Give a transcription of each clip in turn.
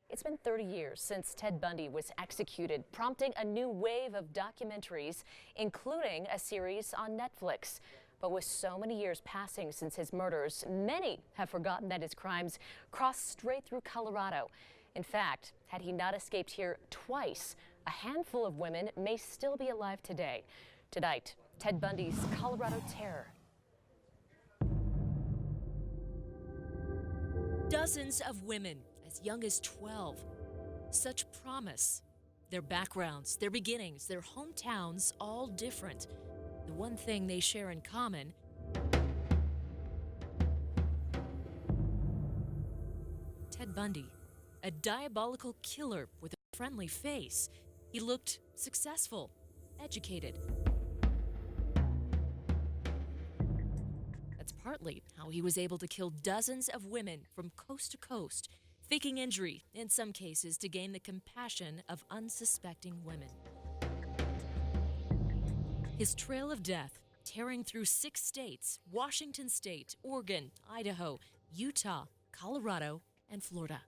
It's been 30 years since Ted Bundy was executed, prompting a new wave of documentaries, including a series on Netflix. But with so many years passing since his murders, many have forgotten that his crimes crossed straight through Colorado. In fact, had he not escaped here twice, a handful of women may still be alive today. Tonight, Ted Bundy's Colorado terror. Dozens of women as young as 12. Such promise. Their backgrounds, their beginnings, their hometowns, all different. The one thing they share in common: Ted Bundy, a diabolical killer with a friendly face. He looked successful, educated. That's partly how he was able to kill dozens of women from coast to coast, faking injury in some cases to gain the compassion of unsuspecting women. His trail of death, tearing through 6 states: Washington State, Oregon, Idaho, Utah, Colorado, and Florida.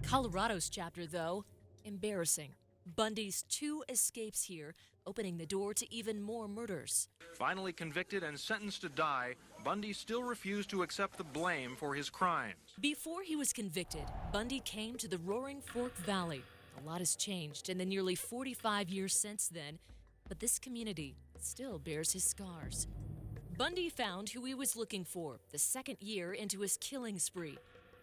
Colorado's chapter, though, embarrassing. Bundy's 2 escapes here, opening the door to even more murders. Finally convicted and sentenced to die, Bundy still refused to accept the blame for his crimes. Before he was convicted, Bundy came to the Roaring Fork Valley. A lot has changed in the nearly 45 years since then, but this community still bears his scars. Bundy found who he was looking for the second year into his killing spree.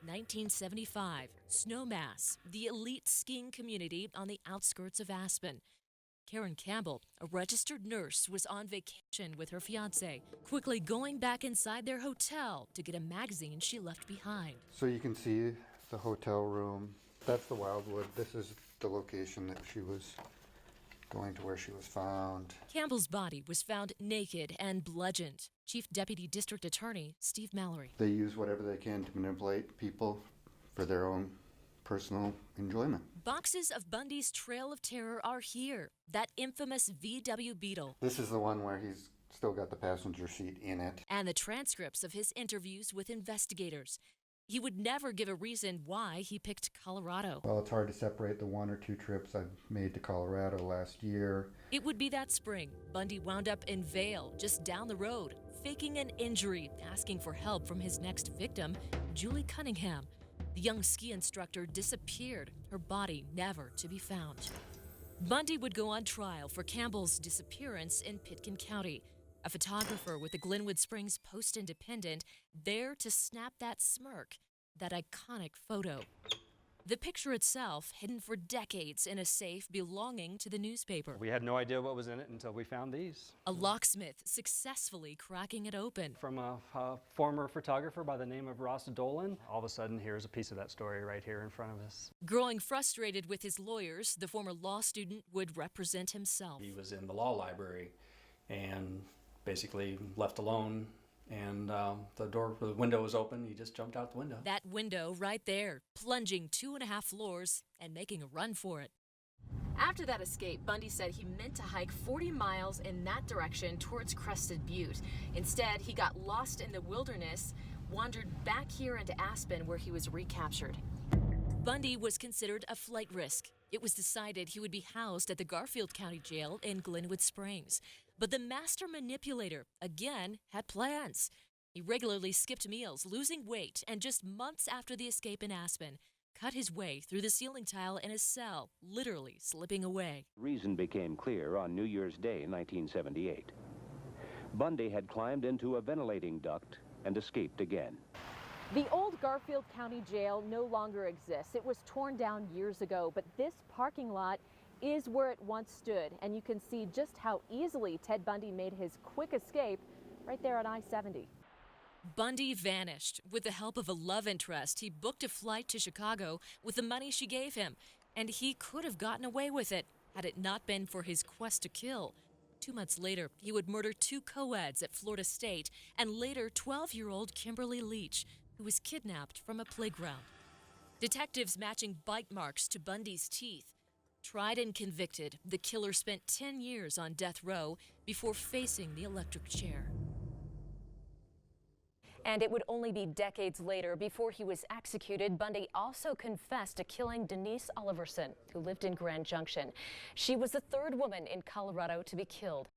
1975, Snowmass, the elite skiing community on the outskirts of Aspen. Karen Campbell, a registered nurse, was on vacation with her fiancé, quickly going back inside their hotel to get a magazine she left behind. So you can see the hotel room. That's the Wildwood. This is the location that she was going to, where she was found. Campbell's body was found naked and bludgeoned. Chief Deputy District Attorney Steve Mallory. They use whatever they can to manipulate people for their own personal enjoyment. Boxes of Bundy's Trail of Terror are here. That infamous VW Beetle. This is the one where he's still got the passenger seat in it. And the transcripts of his interviews with investigators. He would never give a reason why he picked Colorado. Well, it's hard to separate the 1 or 2 trips I've made to Colorado last year. It would be that spring. Bundy wound up in Vail, just down the road, faking an injury, asking for help from his next victim, Julie Cunningham. The young ski instructor disappeared, her body never to be found. Bundy would go on trial for Campbell's disappearance in Pitkin County. A photographer with the Glenwood Springs Post-Independent there to snap that smirk, that iconic photo. The picture itself hidden for decades in a safe belonging to the newspaper. We had no idea what was in it until we found these. A locksmith successfully cracking it open. From a former photographer by the name of Ross Dolan. All of a sudden, here's a piece of that story right here in front of us. Growing frustrated with his lawyers, the former law student would represent himself. He was in the law library and basically left alone, and the window was open. He just jumped out the window. That window right there, plunging 2.5 floors and making a run for it. After that escape, Bundy said he meant to hike 40 miles in that direction towards Crested Butte. Instead, he got lost in the wilderness, wandered back here into Aspen, where he was recaptured. Bundy was considered a flight risk. It was decided he would be housed at the Garfield County Jail in Glenwood Springs. But the master manipulator, again, had plans. He regularly skipped meals, losing weight, and just months after the escape in Aspen, cut his way through the ceiling tile in his cell, literally slipping away. Reason became clear on New Year's Day, 1978. Bundy had climbed into a ventilating duct and escaped again. The old Garfield County Jail no longer exists. It was torn down years ago, but this parking lot is where it once stood, and you can see just how easily Ted Bundy made his quick escape right there on I-70. Bundy vanished. With the help of a love interest, he booked a flight to Chicago with the money she gave him, and he could have gotten away with it had it not been for his quest to kill. 2 months later, he would murder 2 co-eds at Florida State, and later 12-year-old Kimberly Leach, who was kidnapped from a playground. Detectives matching bite marks to Bundy's teeth. Tried and convicted, the killer spent 10 years on death row before facing the electric chair. And it would only be decades later before he was executed. Bundy also confessed to killing Denise Oliverson, who lived in Grand Junction. She was the third woman in Colorado to be killed.